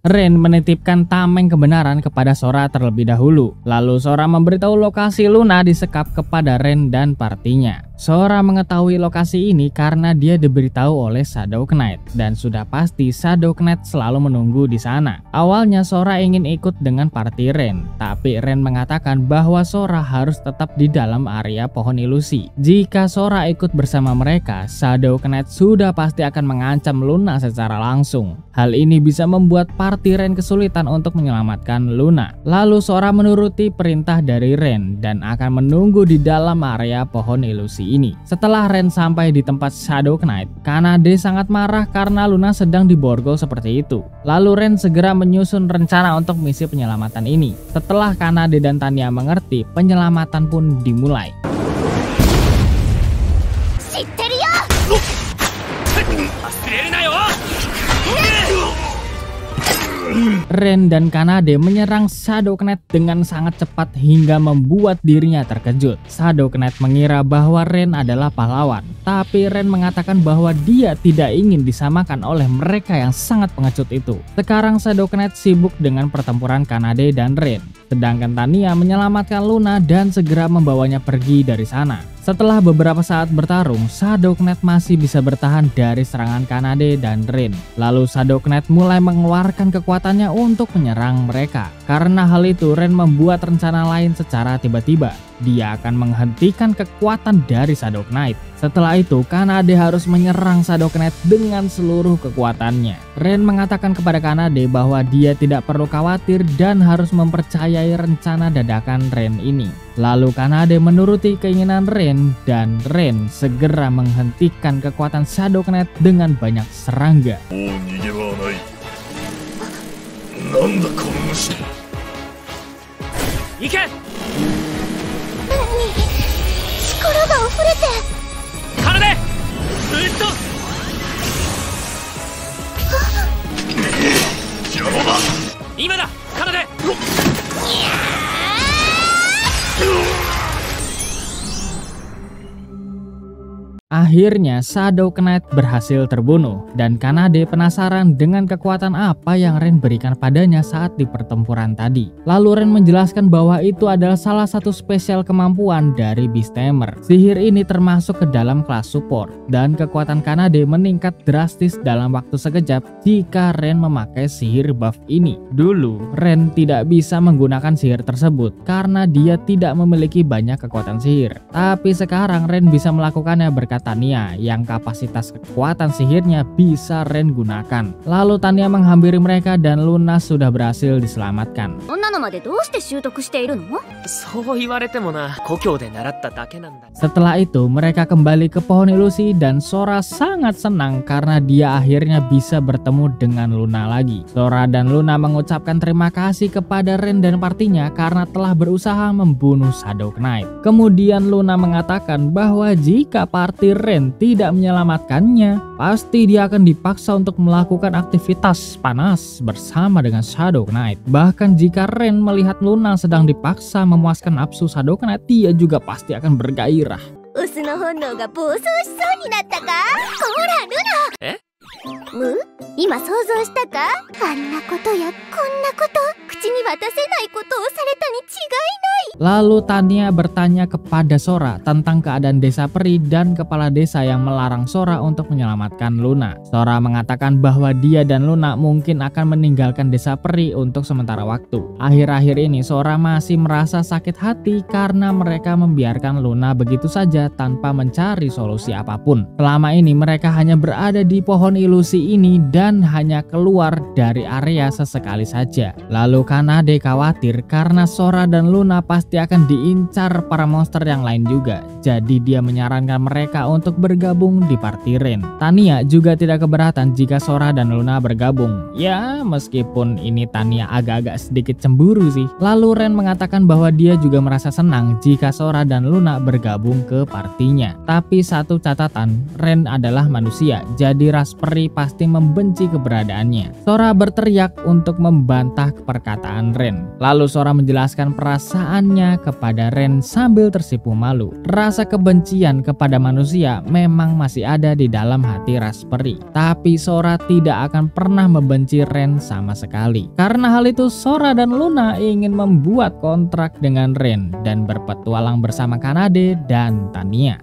Ren menitipkan tameng kebenaran kepada Sora terlebih dahulu. Lalu Sora memberitahu lokasi Luna disekap kepada Ren dan partinya. Sora mengetahui lokasi ini karena dia diberitahu oleh Shadow Knight dan sudah pasti Shadow Knight selalu menunggu di sana. Awalnya Sora ingin ikut dengan party Ren, tapi Ren mengatakan bahwa Sora harus tetap di dalam area pohon ilusi. Jika Sora ikut bersama mereka, Shadow Knight sudah pasti akan mengancam Luna secara langsung. Hal ini bisa membuat party Ren kesulitan untuk menyelamatkan Luna. Lalu Sora menuruti perintah dari Ren dan akan menunggu di dalam area pohon ilusi ini. Setelah Ren sampai di tempat Shadow Knight, Kanade sangat marah karena Luna sedang diborgol seperti itu. Lalu Ren segera menyusun rencana untuk misi penyelamatan ini. Setelah Kanade dan Tanya mengerti, penyelamatan pun dimulai. Ren dan Kanade menyerang Shadow Knight dengan sangat cepat hingga membuat dirinya terkejut. Shadow Knight mengira bahwa Ren adalah pahlawan, tapi Ren mengatakan bahwa dia tidak ingin disamakan oleh mereka yang sangat pengecut itu. Sekarang Shadow Knight sibuk dengan pertempuran Kanade dan Ren, sedangkan Tanya menyelamatkan Luna dan segera membawanya pergi dari sana. Setelah beberapa saat bertarung, Shadow Knight masih bisa bertahan dari serangan Kanade dan Ren. Lalu Shadow Knight mulai mengeluarkan kekuatannya untuk menyerang mereka. Karena hal itu, Ren membuat rencana lain secara tiba-tiba. Dia akan menghentikan kekuatan dari Shadow Knight. Setelah itu, Kanade harus menyerang Shadow Knight dengan seluruh kekuatannya. Ren mengatakan kepada Kanade bahwa dia tidak perlu khawatir dan harus mempercayai rencana dadakan Ren ini. Lalu Kanade menuruti keinginan Ren dan Ren segera menghentikan kekuatan Shadow Knight dengan banyak serangga. Akhirnya Shadow Knight berhasil terbunuh dan Kanade penasaran dengan kekuatan apa yang Ren berikan padanya saat di pertempuran tadi. Lalu Ren menjelaskan bahwa itu adalah salah satu spesial kemampuan dari Beastamer. Sihir ini termasuk ke dalam kelas support dan kekuatan Kanade meningkat drastis dalam waktu sekejap jika Ren memakai sihir buff ini. Dulu Ren tidak bisa menggunakan sihir tersebut karena dia tidak memiliki banyak kekuatan sihir. Tapi sekarang Ren bisa melakukannya berkat Tanya yang kapasitas kekuatan sihirnya bisa Ren gunakan. Lalu Tanya menghampiri mereka dan Luna sudah berhasil diselamatkan. Setelah itu mereka kembali ke pohon ilusi dan Sora sangat senang karena dia akhirnya bisa bertemu dengan Luna lagi. Sora dan Luna mengucapkan terima kasih kepada Ren dan partinya karena telah berusaha membunuh Shadow Knight. Kemudian Luna mengatakan bahwa jika party Ren tidak menyelamatkannya, pasti dia akan dipaksa untuk melakukan aktivitas panas bersama dengan Shadow Knight. Bahkan jika Ren melihat Luna sedang dipaksa memuaskan nafsu Shadow Knight, dia juga pasti akan bergairah. Lalu Tanya bertanya kepada Sora tentang keadaan desa peri dan kepala desa yang melarang Sora untuk menyelamatkan Luna. Sora mengatakan bahwa dia dan Luna mungkin akan meninggalkan desa peri untuk sementara waktu. Akhir-akhir ini Sora masih merasa sakit hati karena mereka membiarkan Luna begitu saja tanpa mencari solusi apapun. Selama ini mereka hanya berada di pohon ilusi ini dan hanya keluar dari area sesekali saja. Lalu Kanade khawatir karena Sora dan Luna pasti akan diincar para monster yang lain juga. Jadi dia menyarankan mereka untuk bergabung di party Ren. Tanya juga tidak keberatan jika Sora dan Luna bergabung. Ya, meskipun ini Tanya agak-agak sedikit cemburu sih. Lalu Ren mengatakan bahwa dia juga merasa senang jika Sora dan Luna bergabung ke partinya. Tapi satu catatan, Ren adalah manusia, jadi ras peri pasti membenci keberadaannya. Sora berteriak untuk membantah perkataan Ren. Lalu Sora menjelaskan perasaan dirinya kepada Ren sambil tersipu malu. Rasa kebencian kepada manusia memang masih ada di dalam hati Raspberry, tapi Sora tidak akan pernah membenci Ren sama sekali. Karena hal itu, Sora dan Luna ingin membuat kontrak dengan Ren dan berpetualang bersama Kanade dan Tania.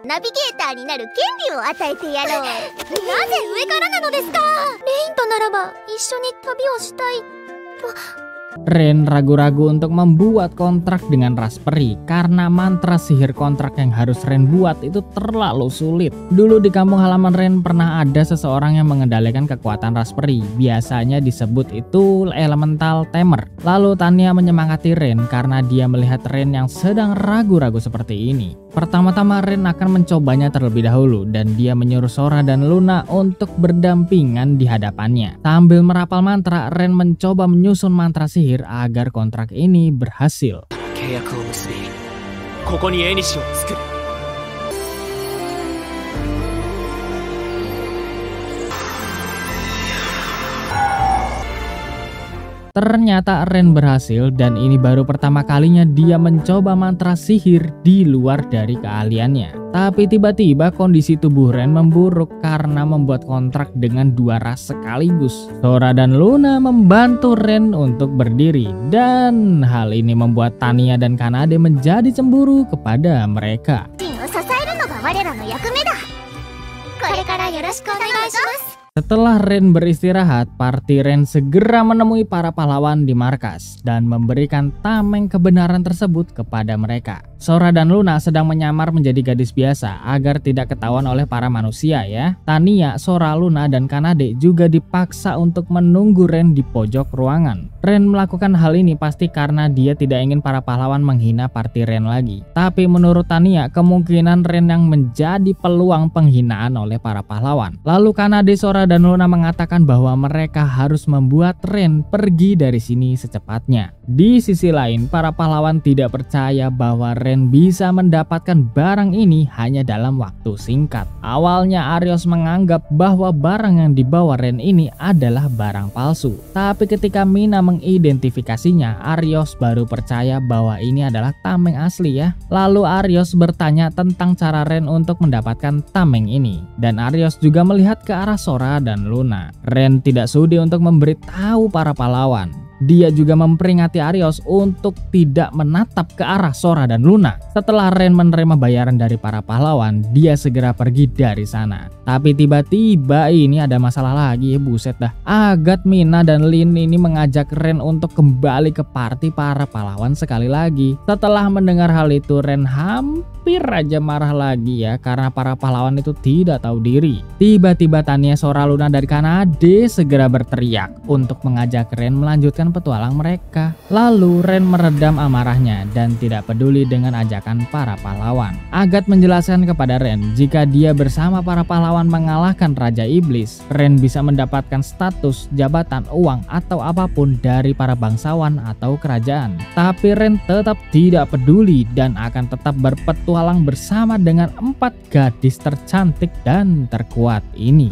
ナビゲーターになる権利を与えてやろう。なぜ上からなのですか？レインとならば一緒に旅をしたいと。Ren ragu-ragu untuk membuat kontrak dengan Raspberry karena mantra sihir kontrak yang harus Ren buat itu terlalu sulit. Dulu di kampung halaman Ren pernah ada seseorang yang mengendalikan kekuatan Raspberry. Biasanya disebut itu elemental tamer. Lalu Tania menyemangati Ren karena dia melihat Ren yang sedang ragu-ragu seperti ini. Pertama-tama Ren akan mencobanya terlebih dahulu dan dia menyuruh Sora dan Luna untuk berdampingan di hadapannya. Sambil merapal mantra, Ren mencoba menyusun mantra sihir agar kontrak ini berhasil. Ternyata Ren berhasil dan ini baru pertama kalinya dia mencoba mantra sihir di luar dari keahliannya. Tapi tiba-tiba kondisi tubuh Ren memburuk karena membuat kontrak dengan dua ras sekaligus. Sora dan Luna membantu Ren untuk berdiri dan hal ini membuat Tania dan Kanade menjadi cemburu kepada mereka. Setelah Ren beristirahat, party Ren segera menemui para pahlawan di markas dan memberikan tameng kebenaran tersebut kepada mereka. Sora dan Luna sedang menyamar menjadi gadis biasa agar tidak ketahuan oleh para manusia ya. Tania, Sora, Luna, dan Kanade juga dipaksa untuk menunggu Ren di pojok ruangan. Ren melakukan hal ini pasti karena dia tidak ingin para pahlawan menghina party Ren lagi. Tapi menurut Tania, kemungkinan Ren yang menjadi peluang penghinaan oleh para pahlawan. Lalu Kanade, Sora, dan Luna mengatakan bahwa mereka harus membuat Ren pergi dari sini secepatnya. Di sisi lain, para pahlawan tidak percaya bahwa Ren bisa mendapatkan barang ini hanya dalam waktu singkat. Awalnya Arios menganggap bahwa barang yang dibawa Ren ini adalah barang palsu. Tapi ketika Mina mengidentifikasinya, Arios baru percaya bahwa ini adalah tameng asli ya. Lalu Arios bertanya tentang cara Ren untuk mendapatkan tameng ini. Dan Arios juga melihat ke arah Sora dan Luna. Ren tidak sudi untuk memberitahu para pahlawan. Dia juga memperingati Arios untuk tidak menatap ke arah Sora dan Luna. Setelah Ren menerima bayaran dari para pahlawan, dia segera pergi dari sana. Tapi tiba-tiba ini ada masalah lagi, buset dah. Agat, Mina, dan Lin ini mengajak Ren untuk kembali ke party para pahlawan sekali lagi. Setelah mendengar hal itu, Ren hampir aja marah lagi ya karena para pahlawan itu tidak tahu diri. Tiba-tiba Tania, Sora, Luna, dan Kanade segera berteriak untuk mengajak Ren melanjutkan petualang mereka. Lalu Ren meredam amarahnya dan tidak peduli dengan ajakan para pahlawan. Agat menjelaskan kepada Ren jika dia bersama para pahlawan mengalahkan Raja Iblis, Ren bisa mendapatkan status, jabatan, uang, atau apapun dari para bangsawan atau kerajaan. Tapi Ren tetap tidak peduli dan akan tetap berpetualang bersama dengan 4 gadis tercantik dan terkuat ini.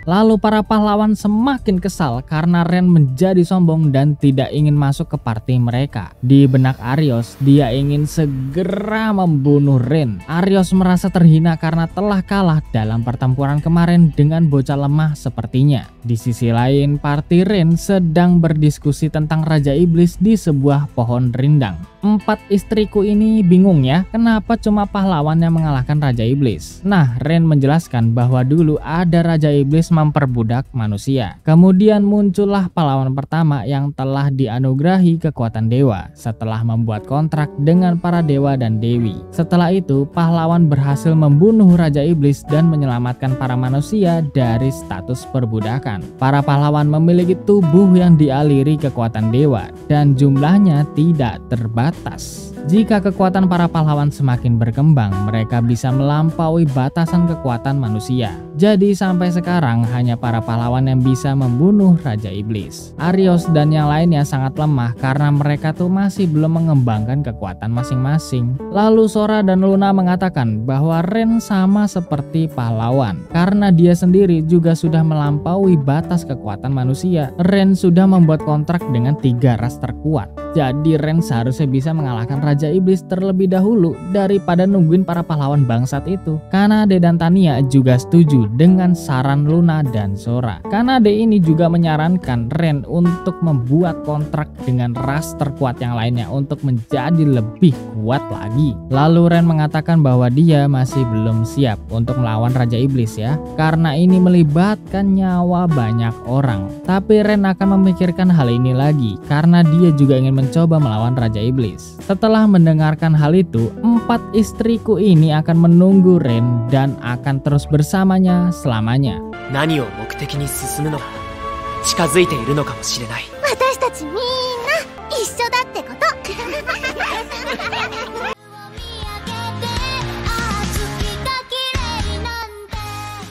Lalu para pahlawan semakin kesal karena Ren menjadi sombong dan tidak ingin masuk ke party mereka. Di benak Arios, dia ingin segera membunuh Ren. Arios merasa terhina karena telah kalah dalam pertempuran kemarin dengan bocah lemah sepertinya. Di sisi lain, party Ren sedang berdiskusi tentang Raja Iblis di sebuah pohon rindang. 4 istriku ini bingung ya, kenapa cuma pahlawan yang mengalahkan Raja Iblis? Nah, Ren menjelaskan bahwa dulu ada Raja Iblis memperbudak manusia. Kemudian muncullah pahlawan pertama yang telah dianugerahi kekuatan dewa setelah membuat kontrak dengan para dewa dan dewi. Setelah itu, pahlawan berhasil membunuh Raja Iblis dan menyelamatkan para manusia dari status perbudakan. Para pahlawan memiliki tubuh yang dialiri kekuatan dewa dan jumlahnya tidak terbatas. Jika kekuatan para pahlawan semakin berkembang, mereka bisa melampaui batasan kekuatan manusia. Jadi sampai sekarang hanya para pahlawan yang bisa membunuh Raja Iblis. Arios dan yang lainnya sangat lemah karena mereka tuh masih belum mengembangkan kekuatan masing-masing. Lalu Sora dan Luna mengatakan bahwa Ren sama seperti pahlawan karena dia sendiri juga sudah melampaui batas kekuatan manusia. Ren sudah membuat kontrak dengan 3 ras terkuat. Jadi Ren seharusnya bisa mengalahkan Raja Iblis terlebih dahulu daripada nungguin para pahlawan bangsat itu. Kanade dan Tania juga setuju dengan saran Luna dan Sora. Kanade ini juga menyarankan Ren untuk membuat kontrak dengan ras terkuat yang lainnya untuk menjadi lebih kuat lagi. Lalu Ren mengatakan bahwa dia masih belum siap untuk melawan Raja Iblis ya, karena ini melibatkan nyawa banyak orang. Tapi Ren akan memikirkan hal ini lagi karena dia juga ingin mencoba melawan Raja Iblis. Setelah mendengarkan hal itu, 4 istriku ini akan menunggu Ren dan akan terus bersamanya selamanya. 何を目的に進むのか近づいているのかもしれない。私たちみんな一緒だってこと